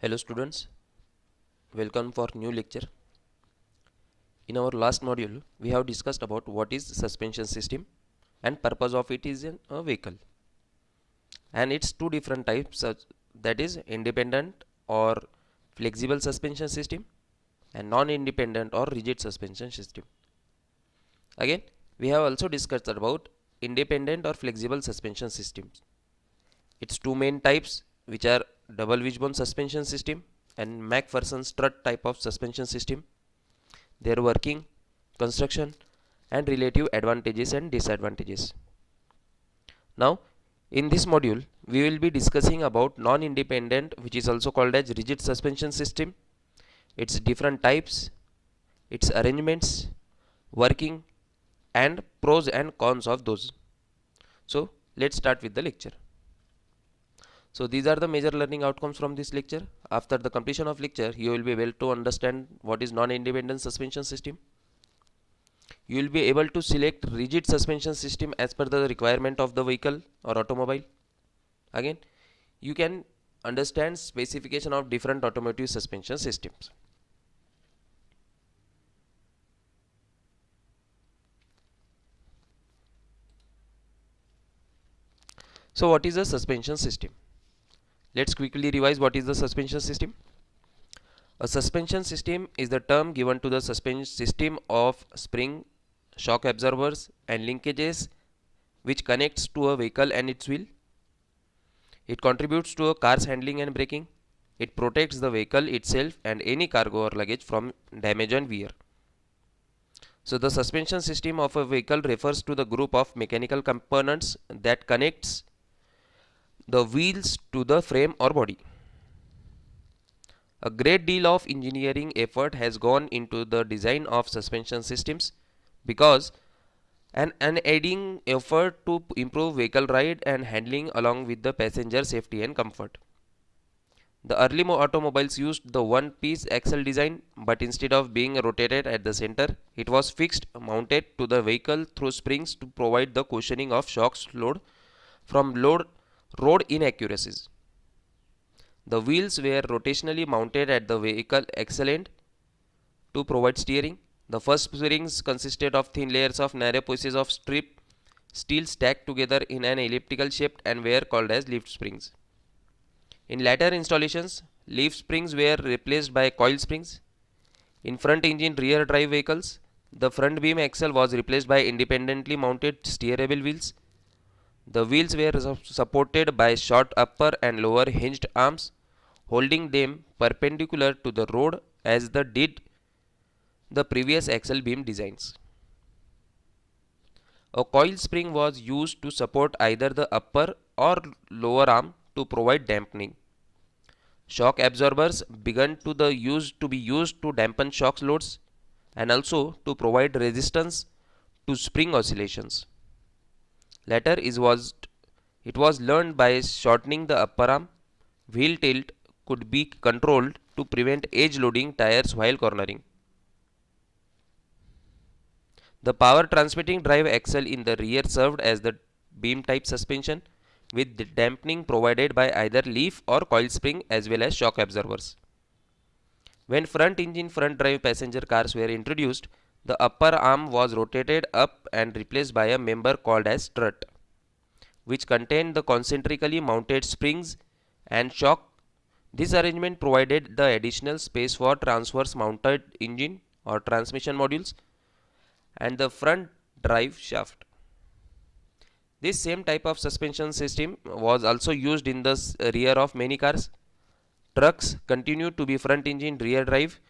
Hello students, welcome for new lecture. In our last module, we have discussed about what is suspension system and purpose of it is in a vehicle. And it's two different types, that is independent or flexible suspension system and non-independent or rigid suspension system. Again, we have also discussed about independent or flexible suspension systems. Its two main types, which are double wishbone suspension system and MacPherson strut type of suspension system, their working, construction, and relative advantages and disadvantages. Now, in this module, we will be discussing about non-independent, which is also called as rigid suspension system, its different types, its arrangements, working, and pros and cons of those. So, let's start with the lecture. So these are the major learning outcomes from this lecture. After the completion of lecture, you will be able to understand what is non-independent suspension system. You will be able to select rigid suspension system as per the requirement of the vehicle or automobile. Again, you can understand specification of different automotive suspension systems. So what is a suspension system? Let's quickly revise what is the suspension system. A suspension system is the term given to the suspension system of spring, shock absorbers and linkages which connects to a vehicle and its wheel. It contributes to a car's handling and braking. It protects the vehicle itself and any cargo or luggage from damage and wear. So the suspension system of a vehicle refers to the group of mechanical components that connects the wheels to the frame or body. A great deal of engineering effort has gone into the design of suspension systems because an unaiding effort to improve vehicle ride and handling along with the passenger safety and comfort. The early automobiles used the one-piece axle design, but instead of being rotated at the center, it was fixed mounted to the vehicle through springs to provide the cushioning of shocks load from road inaccuracies. The wheels were rotationally mounted at the vehicle axle end to provide steering. The first springs consisted of thin layers of narrow pieces of strip steel stacked together in an elliptical shape and were called as leaf springs. In later installations, leaf springs were replaced by coil springs. In front engine rear drive vehicles, the front beam axle was replaced by independently mounted steerable wheels. The wheels were supported by short upper and lower hinged arms, holding them perpendicular to the road as did the previous axle beam designs. A coil spring was used to support either the upper or lower arm to provide dampening. Shock absorbers began to be used to dampen shock loads and also to provide resistance to spring oscillations. Later it was learned by shortening the upper arm. Wheel tilt could be controlled to prevent edge loading tires while cornering. The power transmitting drive axle in the rear served as the beam type suspension with the dampening provided by either leaf or coil spring as well as shock absorbers. When front engine front drive passenger cars were introduced, the upper arm was rotated up and replaced by a member called as strut, which contained the concentrically mounted springs and shock. This arrangement provided the additional space for transverse mounted engine or transmission modules and the front drive shaft. This same type of suspension system was also used in the rear of many cars. Trucks continue to be front engine rear drive,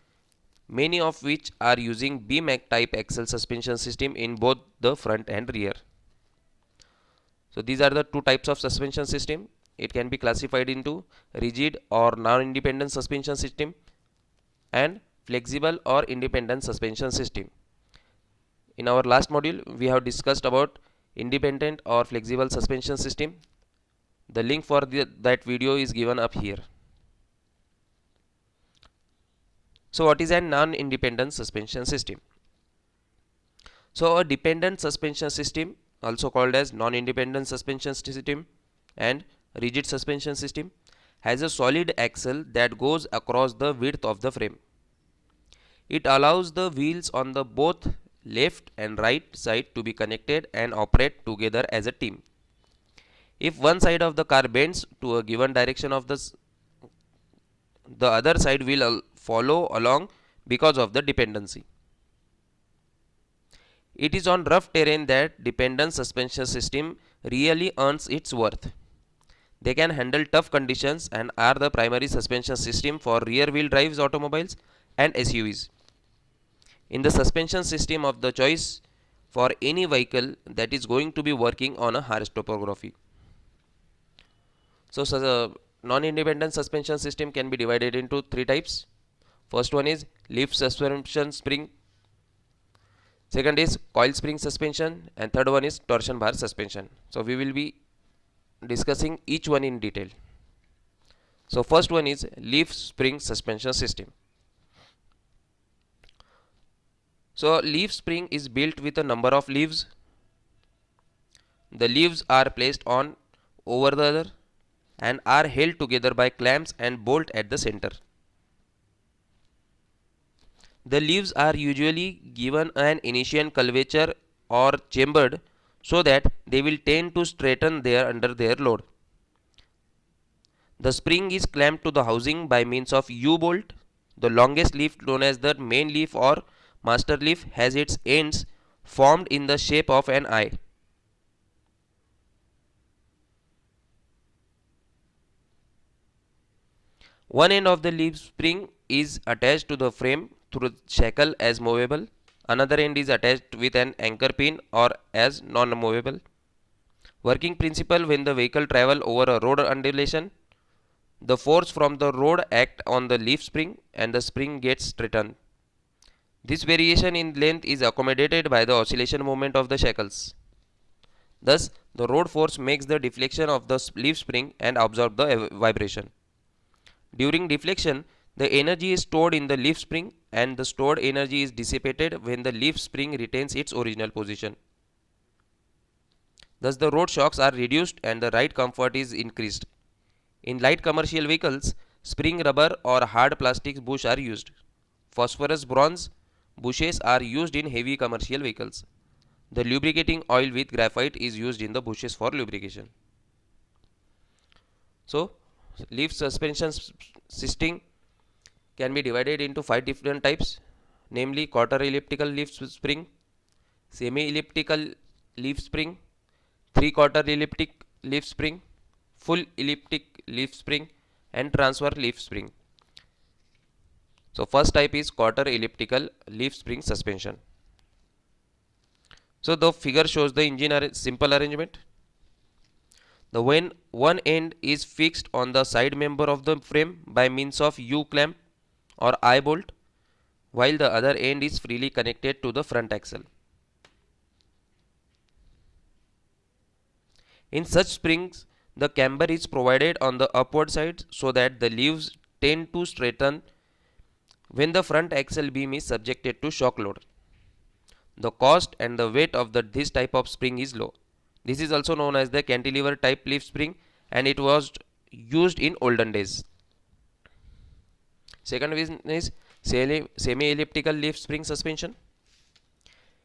many of which are using beam type axle suspension system in both the front and rear. So these are the two types of suspension system. It can be classified into rigid or non-independent suspension system and flexible or independent suspension system. In our last module, we have discussed about independent or flexible suspension system. The link for that video is given up here. So what is a non-independent suspension system? So a dependent suspension system, also called as non-independent suspension system and rigid suspension system, has a solid axle that goes across the width of the frame. It allows the wheels on the both left and right side to be connected and operate together as a team. If one side of the car bends to a given direction of the other side will follow along because of the dependency. It is on rough terrain that dependent suspension system really earns its worth. They can handle tough conditions and are the primary suspension system for rear wheel drive automobiles and SUVs. In the suspension system of the choice for any vehicle that is going to be working on a harsh topography. So, non-independent suspension system can be divided into three types. First one is leaf suspension spring, second is coil spring suspension, and third one is torsion bar suspension. So we will be discussing each one in detail. So first one is leaf spring suspension system. So leaf spring is built with a number of leaves. The leaves are placed on over the other and are held together by clamps and bolt at the center. The leaves are usually given an initial curvature or chambered so that they will tend to straighten there under their load. The spring is clamped to the housing by means of U-bolt. The longest leaf, known as the main leaf or master leaf, has its ends formed in the shape of an eye. One end of the leaf spring is attached to the frame through shackle as movable. Another end is attached with an anchor pin or as non-movable. Working principle: when the vehicle travel over a road undulation, the force from the road act on the leaf spring and the spring gets straightened. This variation in length is accommodated by the oscillation moment of the shackles. Thus, the road force makes the deflection of the leaf spring and absorb the vibration. During deflection, the energy is stored in the leaf spring and the stored energy is dissipated when the leaf spring retains its original position. Thus, the road shocks are reduced and the ride comfort is increased. In light commercial vehicles, spring rubber or hard plastic bush are used. Phosphorus bronze bushes are used in heavy commercial vehicles. The lubricating oil with graphite is used in the bushes for lubrication. So, leaf suspension system can be divided into 5 different types, namely quarter elliptical leaf spring, semi elliptical leaf spring, 3/4 elliptic leaf spring, full elliptic leaf spring, and transverse leaf spring. So first type is quarter elliptical leaf spring suspension. So the figure shows the engine simple arrangement. The when one end is fixed on the side member of the frame by means of U clamp or I bolt, while the other end is freely connected to the front axle. In such springs, the camber is provided on the upward side so that the leaves tend to straighten when the front axle beam is subjected to shock load. The cost and the weight of this type of spring is low. This is also known as the cantilever type leaf spring and it was used in olden days. Second one is semi-elliptical leaf spring suspension.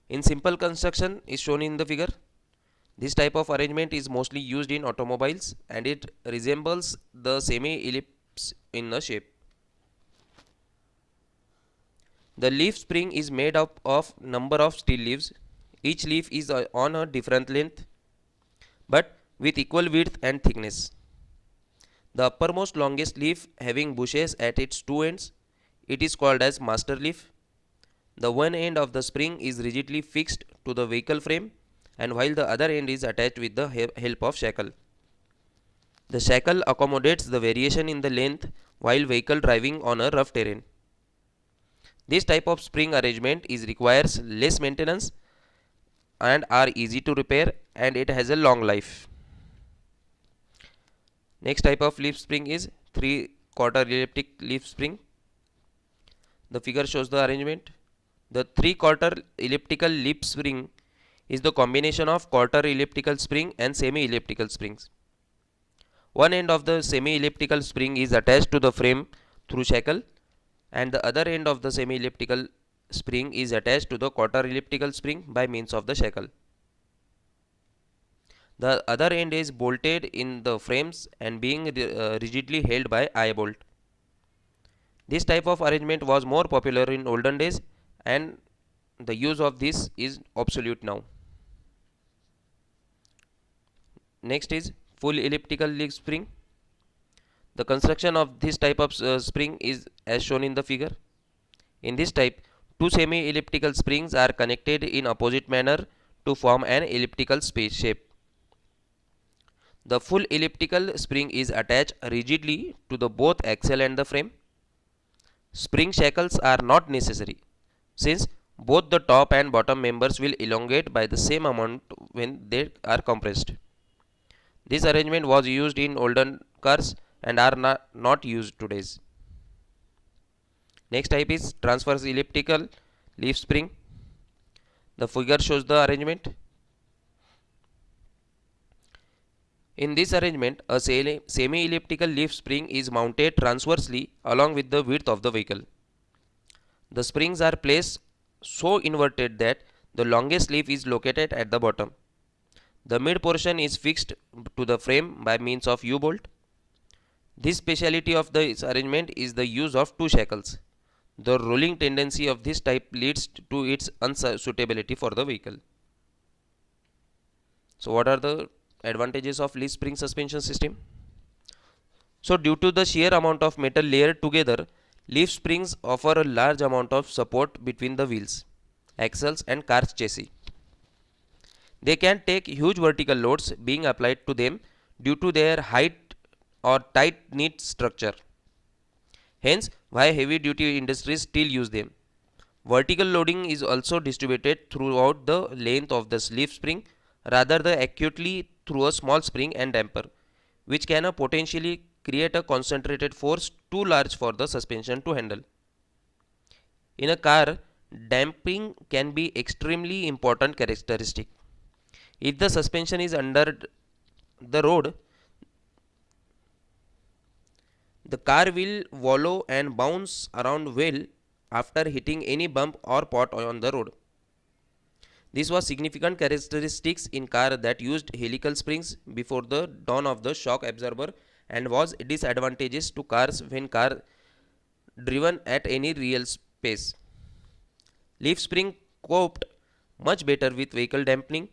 In simple construction is shown in the figure. This type of arrangement is mostly used in automobiles and it resembles the semi-ellipse in the shape. The leaf spring is made up of number of steel leaves. Each leaf is on a different length but with equal width and thickness. The uppermost longest leaf having bushes at its two ends, it is called as master leaf. The one end of the spring is rigidly fixed to the vehicle frame and while the other end is attached with the help of shackle. The shackle accommodates the variation in the length while vehicle driving on a rough terrain. This type of spring arrangement requires less maintenance and are easy to repair and it has a long life. Next type of leaf spring is 3/4 elliptic leaf spring. The figure shows the arrangement. The 3/4 elliptical leaf spring is the combination of quarter elliptical spring and semi elliptical springs. One end of the semi-elliptical spring is attached to the frame through shackle, and the other end of the semi-elliptical spring is attached to the quarter elliptical spring by means of the shackle. The other end is bolted in the frames and being rigidly held by eye bolt. This type of arrangement was more popular in olden days, and the use of this is obsolete now. Next is full elliptical leaf spring. The construction of this type of spring is as shown in the figure. In this type, two semi-elliptical springs are connected in opposite manner to form an elliptical space shape. The full elliptical spring is attached rigidly to the both axle and the frame. Spring shackles are not necessary, since both the top and bottom members will elongate by the same amount when they are compressed. This arrangement was used in olden cars and are not used today. Next type is transverse elliptical leaf spring. The figure shows the arrangement. In this arrangement, a semi-elliptical leaf spring is mounted transversely along with the width of the vehicle. The springs are placed so inverted that the longest leaf is located at the bottom. The mid portion is fixed to the frame by means of U-bolt. This speciality of this arrangement is the use of two shackles. The rolling tendency of this type leads to its unsuitability for the vehicle. So what are the advantages of leaf spring suspension system? So due to the sheer amount of metal layered together, leaf springs offer a large amount of support between the wheels, axles and car's chassis. They can take huge vertical loads being applied to them due to their height or tight knit structure. Hence, why heavy duty industries still use them. Vertical loading is also distributed throughout the length of the leaf spring rather than acutely through a small spring and damper, which can potentially create a concentrated force too large for the suspension to handle. In a car, damping can be extremely important characteristic. If the suspension is under the road, the car will wallow and bounce around well after hitting any bump or pot on the road. This was significant characteristics in car that used helical springs before the dawn of the shock absorber and was disadvantageous to cars when car driven at any real pace. Leaf spring coped much better with vehicle dampening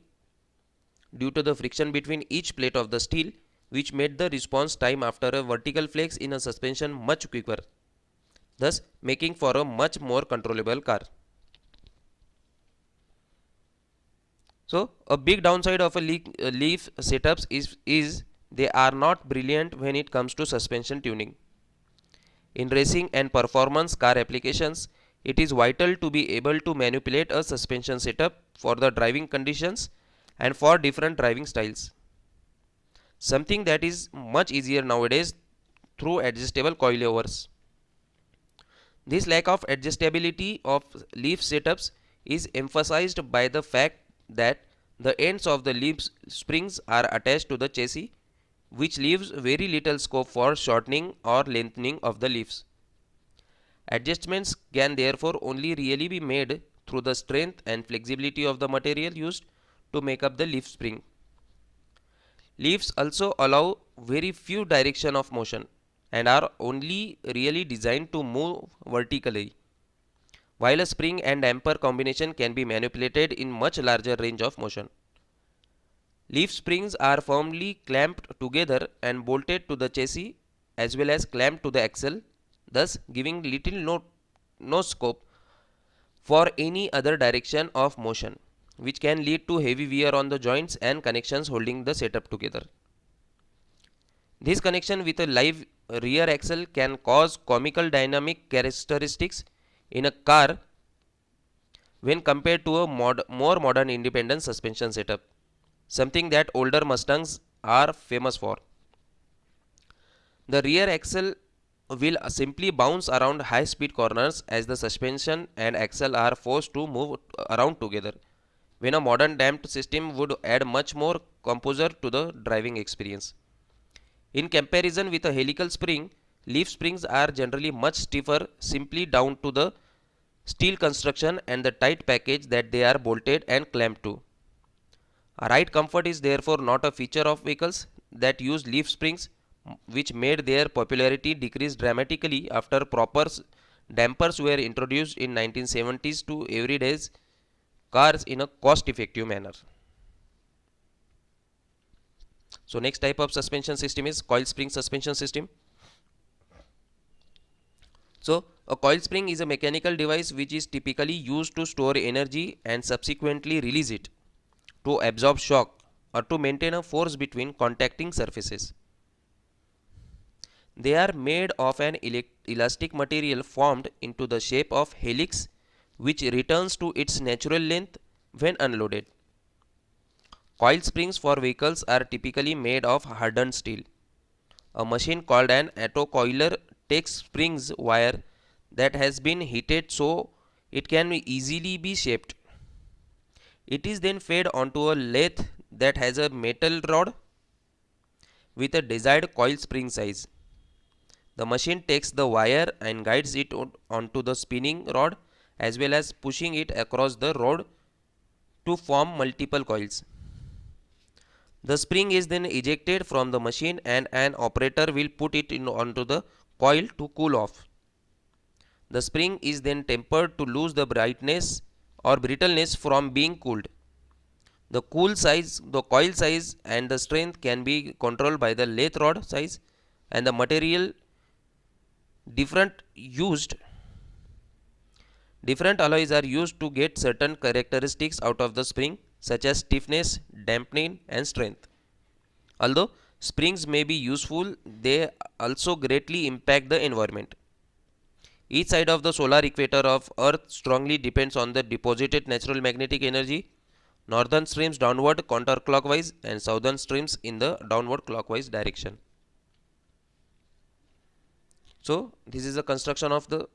due to the friction between each plate of the steel, which made the response time after a vertical flex in a suspension much quicker, thus making for a much more controllable car. So a big downside of a leaf setups is they are not brilliant when it comes to suspension tuning. In racing and performance car applications, it is vital to be able to manipulate a suspension setup for the driving conditions and for different driving styles. Something that is much easier nowadays through adjustable coilovers. This lack of adjustability of leaf setups is emphasized by the fact that the ends of the leaf springs are attached to the chassis, which leaves very little scope for shortening or lengthening of the leaves. Adjustments can therefore only really be made through the strength and flexibility of the material used to make up the leaf spring. Leaves also allow very few direction of motion and are only really designed to move vertically, while a spring and damper combination can be manipulated in much larger range of motion. Leaf springs are firmly clamped together and bolted to the chassis as well as clamped to the axle, thus giving little no scope for any other direction of motion, which can lead to heavy wear on the joints and connections holding the setup together. This connection with a live rear axle can cause comical dynamic characteristics in a car when compared to a more modern independent suspension setup, something that older Mustangs are famous for. The rear axle will simply bounce around high speed corners as the suspension and axle are forced to move around together, when a modern damped system would add much more composure to the driving experience. In comparison with a helical spring, leaf springs are generally much stiffer simply down to the steel construction and the tight package that they are bolted and clamped to. Ride comfort is therefore not a feature of vehicles that use leaf springs, which made their popularity decrease dramatically after proper dampers were introduced in 1970s to everyday cars in a cost effective manner. So next type of suspension system is coil spring suspension system. So a coil spring is a mechanical device which is typically used to store energy and subsequently release it to absorb shock or to maintain a force between contacting surfaces. They are made of an elastic material formed into the shape of helix which returns to its natural length when unloaded. Coil springs for vehicles are typically made of hardened steel. A machine called an autocoiler takes springs wire that has been heated so it can easily be shaped. It is then fed onto a lathe that has a metal rod with a desired coil spring size. The machine takes the wire and guides it onto the spinning rod as well as pushing it across the rod to form multiple coils. The spring is then ejected from the machine and an operator will put it onto the coil to cool off. The spring is then tempered to lose the brightness or brittleness from being cooled. The coil size and the strength can be controlled by the lathe rod size and the material different used. Different alloys are used to get certain characteristics out of the spring such as stiffness, dampening and strength. Although springs may be useful, they also greatly impact the environment. Each side of the solar equator of Earth strongly depends on the deposited natural magnetic energy. Northern streams downward counterclockwise and southern streams in the downward clockwise direction. So this is the construction of the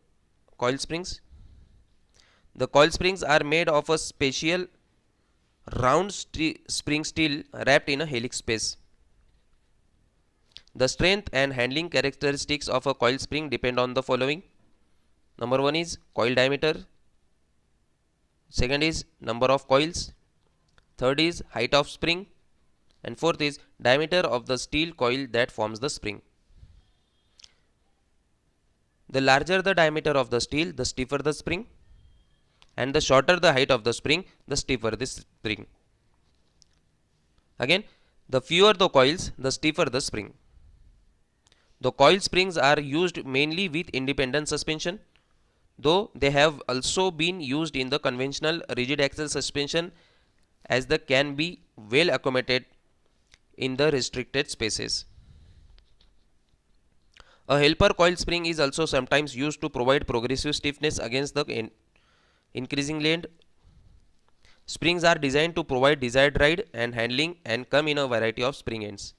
coil springs. The coil springs are made of a special round spring steel wrapped in a helix space. The strength and handling characteristics of a coil spring depend on the following. Number one is coil diameter. Second is number of coils. Third is height of spring. And fourth is diameter of the steel coil that forms the spring. The larger the diameter of the steel, the stiffer the spring. And the shorter the height of the spring, the stiffer the spring. Again, the fewer the coils, the stiffer the spring. The coil springs are used mainly with independent suspension, though they have also been used in the conventional rigid axle suspension as they can be well accommodated in the restricted spaces. A helper coil spring is also sometimes used to provide progressive stiffness against the increasing length. Springs are designed to provide desired ride and handling and come in a variety of spring ends.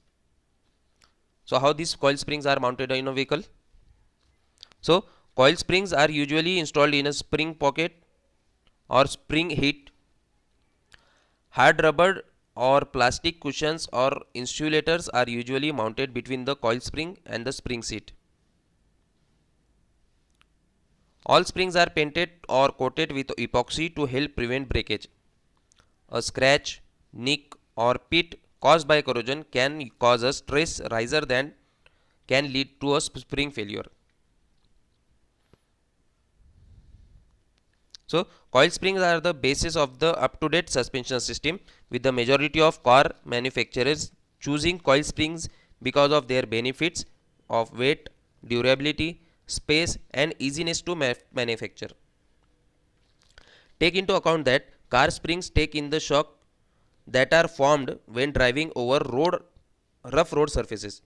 So how these coil springs are mounted in a vehicle? So coil springs are usually installed in a spring pocket or spring head. Hard rubber or plastic cushions or insulators are usually mounted between the coil spring and the spring seat. All springs are painted or coated with epoxy to help prevent breakage. A scratch, nick or pit caused by corrosion can cause a stress riser that can lead to a spring failure. So coil springs are the basis of the up-to-date suspension system, with the majority of car manufacturers choosing coil springs because of their benefits of weight, durability, space and easiness to manufacture. Take into account that car springs take in the shock that are formed when driving over rough road surfaces.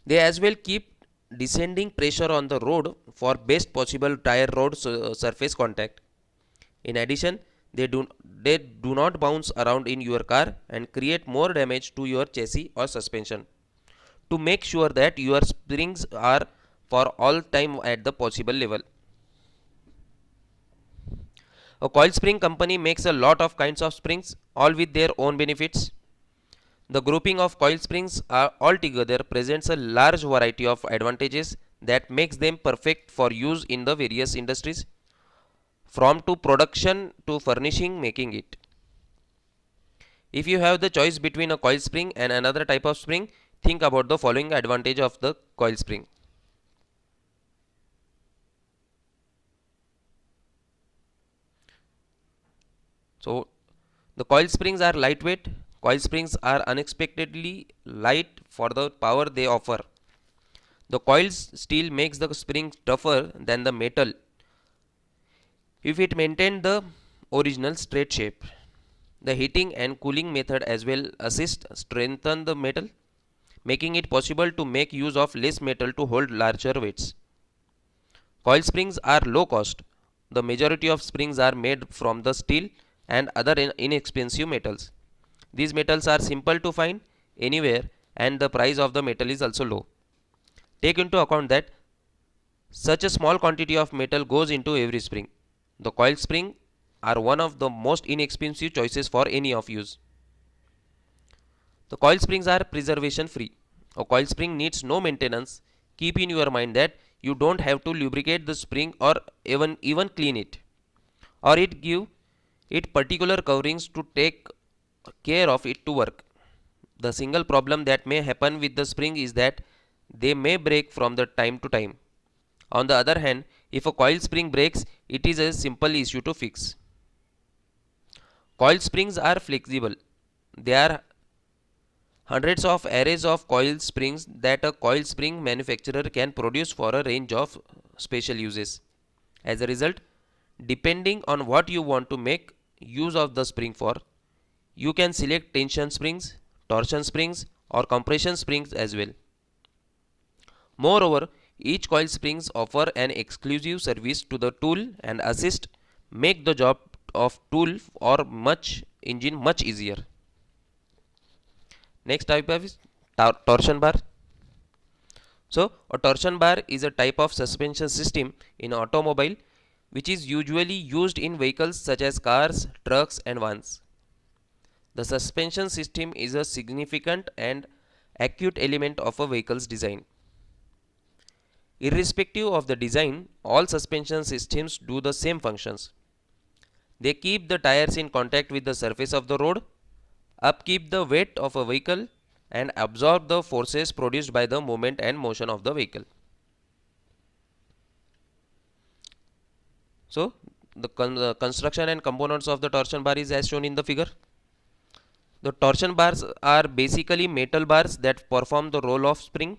They as well keep descending pressure on the road for best possible tire road surface contact. In addition, they do not bounce around in your car and create more damage to your chassis or suspension. To make sure that your springs are for all time at the possible level. A coil spring company makes a lot of kinds of springs, all with their own benefits. The grouping of coil springs are altogether presents a large variety of advantages that makes them perfect for use in the various industries, from to production to furnishing making it. If you have the choice between a coil spring and another type of spring, think about the following advantage of the coil spring. So the coil springs are lightweight. Coil springs are unexpectedly light for the power they offer. The coil's steel makes the spring tougher than the metal if it maintains the original straight shape. The heating and cooling method as well assist strengthen the metal, making it possible to make use of less metal to hold larger weights. Coil springs are low cost. The majority of springs are made from the steel and other inexpensive metals. These metals are simple to find anywhere and the price of the metal is also low. Take into account that such a small quantity of metal goes into every spring. The coil spring are one of the most inexpensive choices for any of use. The coil springs are preservation free. A coil spring needs no maintenance. Keep in your mind that you don't have to lubricate the spring or even clean it, or it give it particular coverings to take care of it to work. The single problem that may happen with the spring is that they may break from the time to time. On the other hand, if a coil spring breaks, it is a simple issue to fix. Coil springs are flexible. There are hundreds of arrays of coil springs that a coil spring manufacturer can produce for a range of special uses. As a result, depending on what you want to make use of the spring for, you can select tension springs, torsion springs, or compression springs as well. Moreover, each coil springs offer an exclusive service to the tool and assist make the job of tool or much engine much easier. Next type is torsion bar. So a torsion bar is a type of suspension system in automobile which is usually used in vehicles such as cars, trucks and vans. The suspension system is a significant and acute element of a vehicle's design. Irrespective of the design, all suspension systems do the same functions. They keep the tires in contact with the surface of the road, upkeep the weight of a vehicle, and absorb the forces produced by the movement and motion of the vehicle. So, the construction and components of the torsion bar is as shown in the figure. The torsion bars are basically metal bars that perform the role of spring.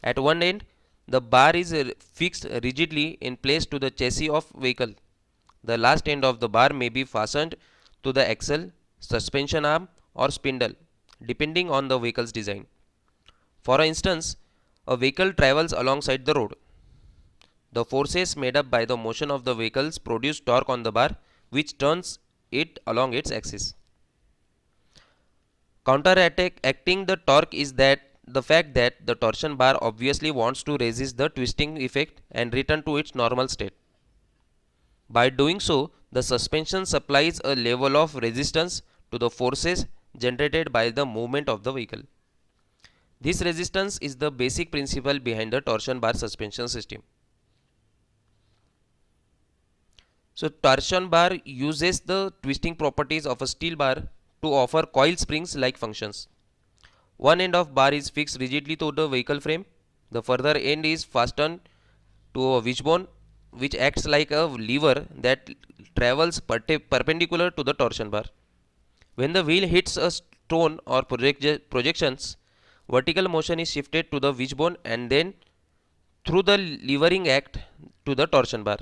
At one end, the bar is fixed rigidly in place to the chassis of vehicle. The last end of the bar may be fastened to the axle, suspension arm or spindle depending on the vehicle's design. For instance, a vehicle travels alongside the road. The forces made up by the motion of the vehicles produce torque on the bar which turns it along its axis. Counteracting the torque is that the fact that the torsion bar obviously wants to resist the twisting effect and return to its normal state. By doing so, the suspension supplies a level of resistance to the forces generated by the movement of the vehicle. This resistance is the basic principle behind the torsion bar suspension system. So, torsion bar uses the twisting properties of a steel bar to offer coil springs like functions. One end of bar is fixed rigidly to the vehicle frame. The further end is fastened to a wishbone which acts like a lever that travels perpendicular to the torsion bar. When the wheel hits a stone or projections, vertical motion is shifted to the wishbone and then through the levering act to the torsion bar.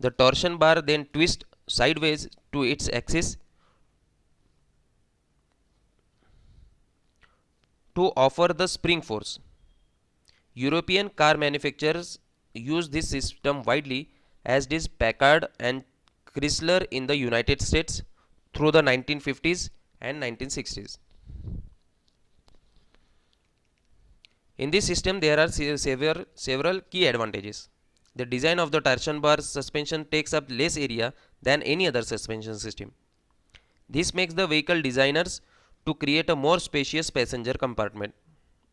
The torsion bar then twists sideways to its axis to offer the spring force. European car manufacturers use this system widely, as did Packard and Chrysler in the United States through the 1950s and 1960s. In this system, there are several key advantages. The design of the torsion bar suspension takes up less area than any other suspension system. This makes the vehicle designers to create a more spacious passenger compartment.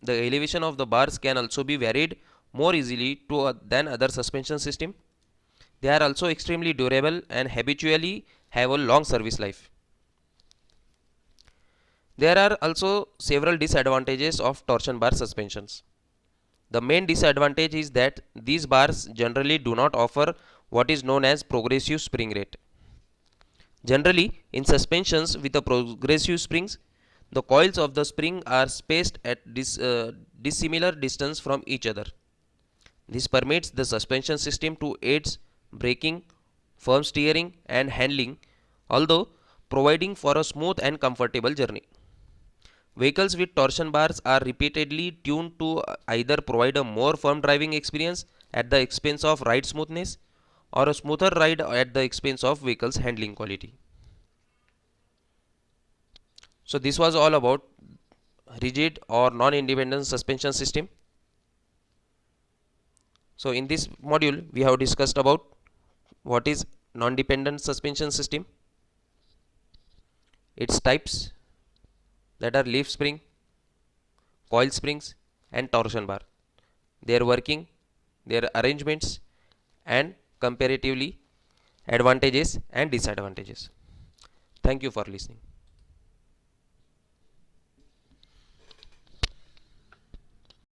The elevation of the bars can also be varied more easily than other suspension system. They are also extremely durable and habitually have a long service life. There are also several disadvantages of torsion bar suspensions. The main disadvantage is that these bars generally do not offer what is known as progressive spring rate. Generally, in suspensions with a progressive springs, the coils of the spring are spaced at dissimilar distance from each other. This permits the suspension system to aid braking, firm steering and handling, although providing for a smooth and comfortable journey. Vehicles with torsion bars are repeatedly tuned to either provide a more firm driving experience at the expense of ride smoothness or a smoother ride at the expense of vehicle's handling quality. So this was all about rigid or non-independent suspension system. So in this module we have discussed about what is non-dependent suspension system, its types, that are leaf spring, coil springs and torsion bar, their working, their arrangements and comparatively advantages and disadvantages. Thank you for listening.